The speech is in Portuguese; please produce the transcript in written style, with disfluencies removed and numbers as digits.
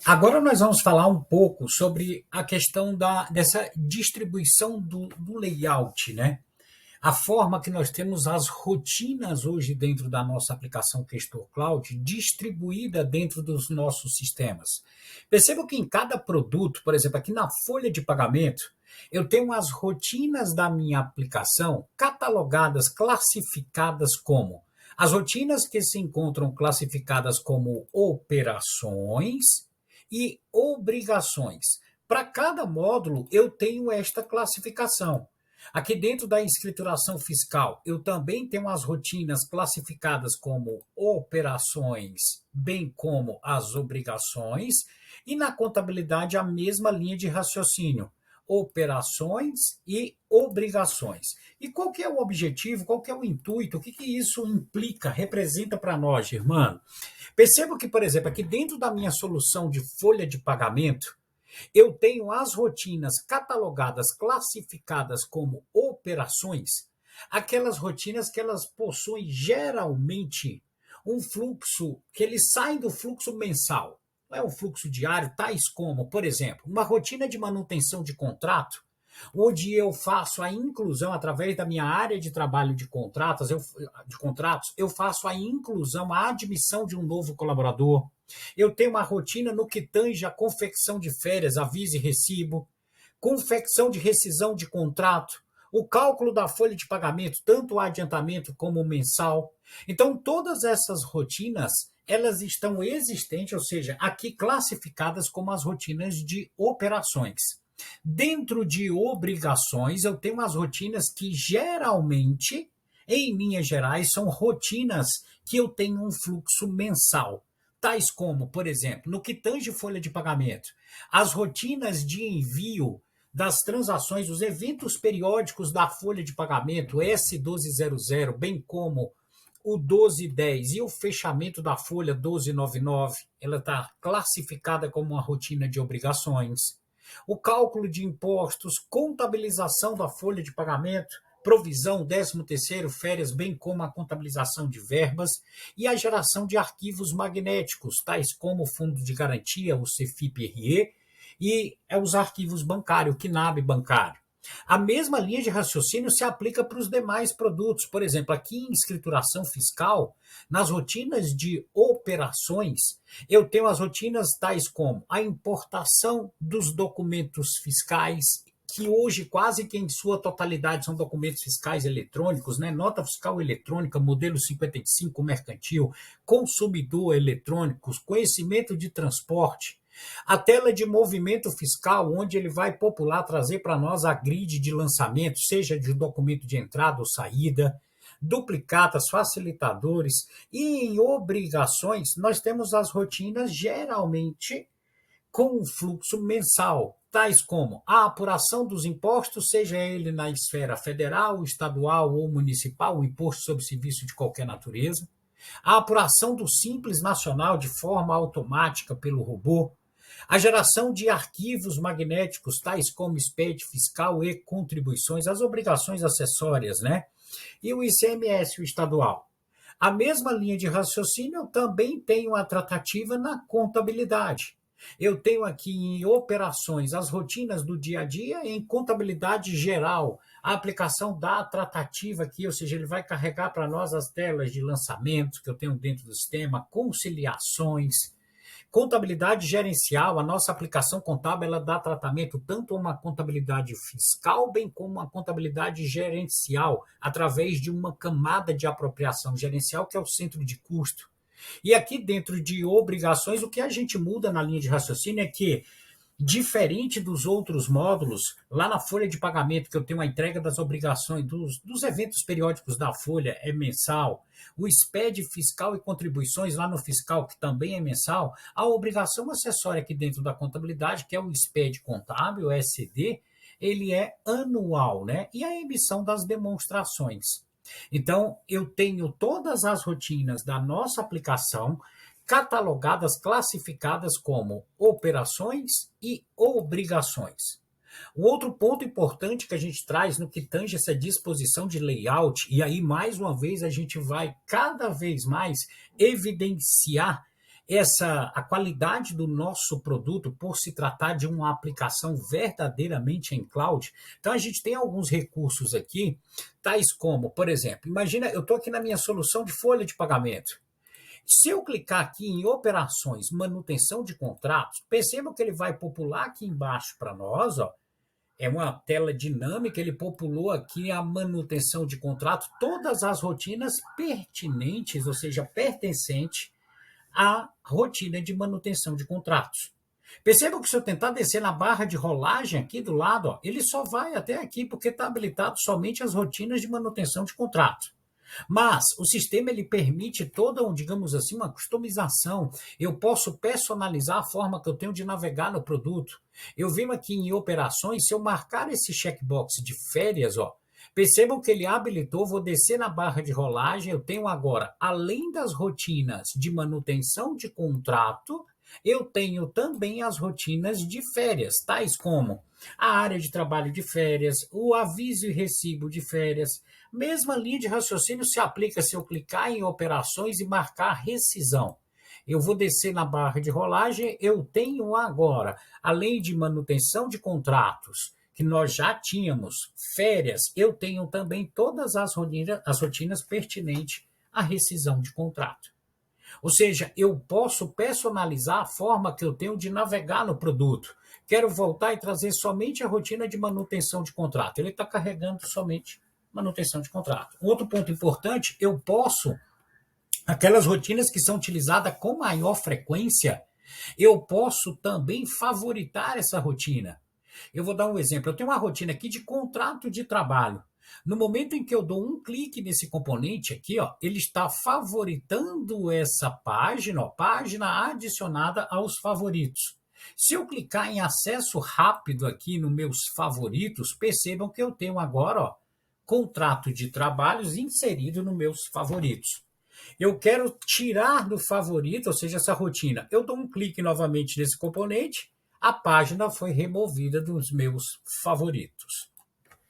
Agora nós vamos falar um pouco sobre a questão dessa distribuição do layout, né? A forma que nós temos as rotinas hoje dentro da nossa aplicação Questor Cloud distribuída dentro dos nossos sistemas. Perceba que em cada produto, por exemplo, aqui na folha de pagamento, eu tenho as rotinas da minha aplicação catalogadas, classificadas como as rotinas que se encontram classificadas como operações e obrigações. Para cada módulo, eu tenho esta classificação. Aqui dentro da escrituração fiscal, eu também tenho as rotinas classificadas como operações, bem como as obrigações, e na contabilidade a mesma linha de raciocínio, operações e obrigações. E qual que é o objetivo, qual que é o intuito, o que isso implica, representa para nós, Germano? Percebo que, por exemplo, aqui dentro da minha solução de folha de pagamento, eu tenho as rotinas catalogadas, classificadas como operações, aquelas rotinas que elas possuem geralmente um fluxo que eles saem do fluxo mensal. Não é um fluxo diário, tais como, por exemplo, uma rotina de manutenção de contrato, onde eu faço a inclusão através da minha área de trabalho de contratos, eu faço a inclusão, a admissão de um novo colaborador. Eu tenho uma rotina no que tange a confecção de férias, aviso e recibo, confecção de rescisão de contrato, o cálculo da folha de pagamento, tanto o adiantamento como o mensal. Então, todas essas rotinas, elas estão existentes, ou seja, aqui classificadas como as rotinas de operações. Dentro de obrigações, eu tenho as rotinas que geralmente, em linhas gerais, são rotinas que eu tenho um fluxo mensal. Tais como, por exemplo, no que tange folha de pagamento, as rotinas de envio das transações, os eventos periódicos da folha de pagamento S1200, bem como o 1210 e o fechamento da folha 1299, ela está classificada como uma rotina de obrigações. O cálculo de impostos, contabilização da folha de pagamento, provisão, 13º, férias, bem como a contabilização de verbas e a geração de arquivos magnéticos, tais como o Fundo de Garantia, o CFIP-RE, e os arquivos bancários, o KNAB bancário. A mesma linha de raciocínio se aplica para os demais produtos. Por exemplo, aqui em escrituração fiscal, nas rotinas de operações, eu tenho as rotinas tais como a importação dos documentos fiscais, que hoje quase que em sua totalidade são documentos fiscais eletrônicos, né? Nota fiscal eletrônica, modelo 55 mercantil, consumidor eletrônicos, conhecimento de transporte, a tela de movimento fiscal, onde ele vai popular, trazer para nós a grid de lançamento, seja de documento de entrada ou saída, duplicatas, facilitadores, e em obrigações nós temos as rotinas geralmente com um fluxo mensal, tais como a apuração dos impostos, seja ele na esfera federal, estadual ou municipal, o imposto sobre serviço de qualquer natureza, a apuração do Simples Nacional de forma automática pelo robô, a geração de arquivos magnéticos, tais como SPED fiscal e contribuições, as obrigações acessórias, né? E o ICMS, o estadual. A mesma linha de raciocínio eu também tenho a tratativa na contabilidade. Eu tenho aqui em operações as rotinas do dia a dia, em contabilidade geral, a aplicação da tratativa aqui, ou seja, ele vai carregar para nós as telas de lançamento que eu tenho dentro do sistema, conciliações, contabilidade gerencial, a nossa aplicação contábil, ela dá tratamento tanto a uma contabilidade fiscal, bem como uma contabilidade gerencial, através de uma camada de apropriação gerencial, que é o centro de custo. E aqui dentro de obrigações, o que a gente muda na linha de raciocínio é que, diferente dos outros módulos, lá na folha de pagamento, que eu tenho a entrega das obrigações, dos eventos periódicos da folha é mensal, o SPED fiscal e contribuições lá no fiscal, que também é mensal, a obrigação acessória aqui dentro da contabilidade, que é o SPED contábil, o SD, ele é anual, né? E a emissão das demonstrações. Então, eu tenho todas as rotinas da nossa aplicação catalogadas, classificadas como operações e obrigações. O outro ponto importante que a gente traz no que tange essa disposição de layout, e aí mais uma vez a gente vai cada vez mais evidenciar a qualidade do nosso produto por se tratar de uma aplicação verdadeiramente em cloud. Então a gente tem alguns recursos aqui, tais como, por exemplo, imagina, eu estou aqui na minha solução de folha de pagamento. Se eu clicar aqui em operações, manutenção de contratos, percebam que ele vai popular aqui embaixo para nós, ó. É uma tela dinâmica, ele populou aqui a manutenção de contrato, todas as rotinas pertinentes, ou seja, pertencentes à rotina de manutenção de contratos. Percebam que se eu tentar descer na barra de rolagem aqui do lado, ó, ele só vai até aqui porque está habilitado somente as rotinas de manutenção de contrato. Mas o sistema ele permite toda, digamos assim, uma customização. Eu posso personalizar a forma que eu tenho de navegar no produto. Eu venho aqui em operações, se eu marcar esse checkbox de férias, ó, percebam que ele habilitou, vou descer na barra de rolagem, eu tenho agora, além das rotinas de manutenção de contrato, eu tenho também as rotinas de férias, tais como a área de trabalho de férias, o aviso e recibo de férias. Mesma linha de raciocínio se aplica se eu clicar em operações e marcar rescisão. Eu vou descer na barra de rolagem, eu tenho agora, além de manutenção de contratos, que nós já tínhamos, férias, eu tenho também todas as rotinas pertinentes à rescisão de contrato. Ou seja, eu posso personalizar a forma que eu tenho de navegar no produto. Quero voltar e trazer somente a rotina de manutenção de contrato. Ele está carregando somente manutenção de contrato. Outro ponto importante, eu posso, aquelas rotinas que são utilizadas com maior frequência, eu posso também favoritar essa rotina. Eu vou dar um exemplo. Eu tenho uma rotina aqui de contrato de trabalho. No momento em que eu dou um clique nesse componente aqui, ó, ele está favoritando essa página, ó, página adicionada aos favoritos. Se eu clicar em acesso rápido aqui nos meus favoritos, percebam que eu tenho agora, ó, contrato de trabalhos inserido nos meus favoritos. Eu quero tirar do favorito, ou seja, essa rotina. Eu dou um clique novamente nesse componente, a página foi removida dos meus favoritos.